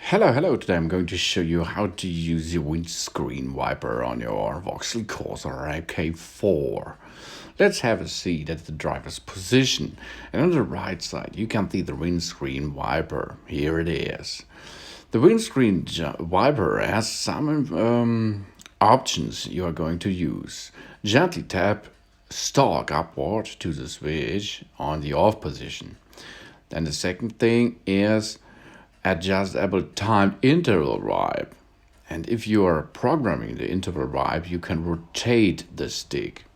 Hello, today I'm going to show you how to use the windscreen wiper on your Vauxhall Corsa MK4. Let's have a seat at the driver's position, and on the right side you can see the windscreen wiper. Here it is. The windscreen wiper has some options you are going to use. Gently tap stalk upward to the switch on the off position. Then the second thing is adjustable time interval wipe. And if you are programming the interval wipe, you can rotate the stick.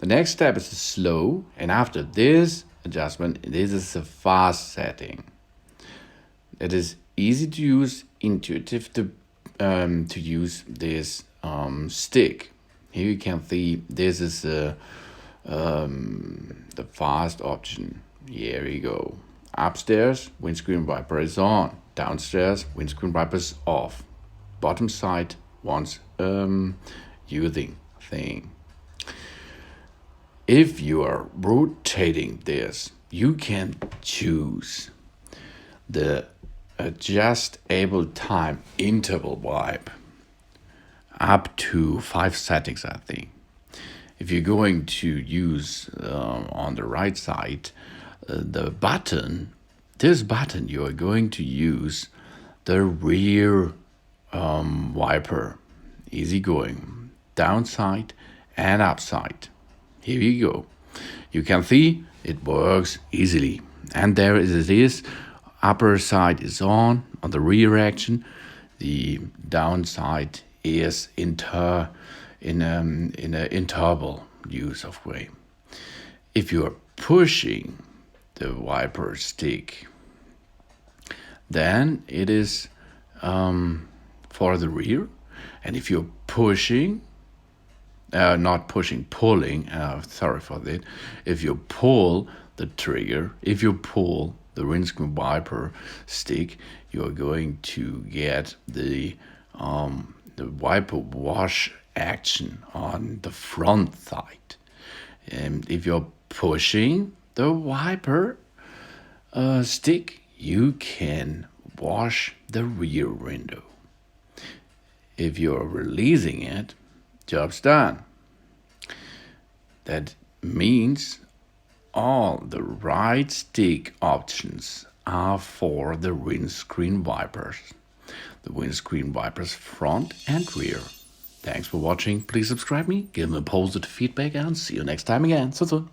The next step is the slow, and after this adjustment, this is the fast setting. It is easy to use, intuitive to use this stick. Here you can see this is the fast option. Here we go. Upstairs, windscreen wiper is on. Downstairs, windscreen wiper is off. Bottom side wants using thing. If you are rotating this, you can choose the adjustable time interval wipe up to 5 settings, I think. If you're going to use on the right side the button, this button, you are going to use the rear wiper. Easy going, downside and upside. Here we go. You can see it works easily. And there it is. Upper side is on the rear action. The downside is in an interval use of way. If you are pushing the wiper stick, then it is for the rear. And if you're pushing, not pushing, pulling, sorry for that. If you pull the trigger, if you pull the windscreen wiper stick, you are going to get the wiper wash action on the front side. And if you're pushing the wiper stick, you can wash the rear window. If you're releasing it, job's done. That means all the right stick options are for the windscreen wipers. The windscreen wipers front and rear. Thanks for watching. Please subscribe me, give me a positive feedback, and see you next time again. So.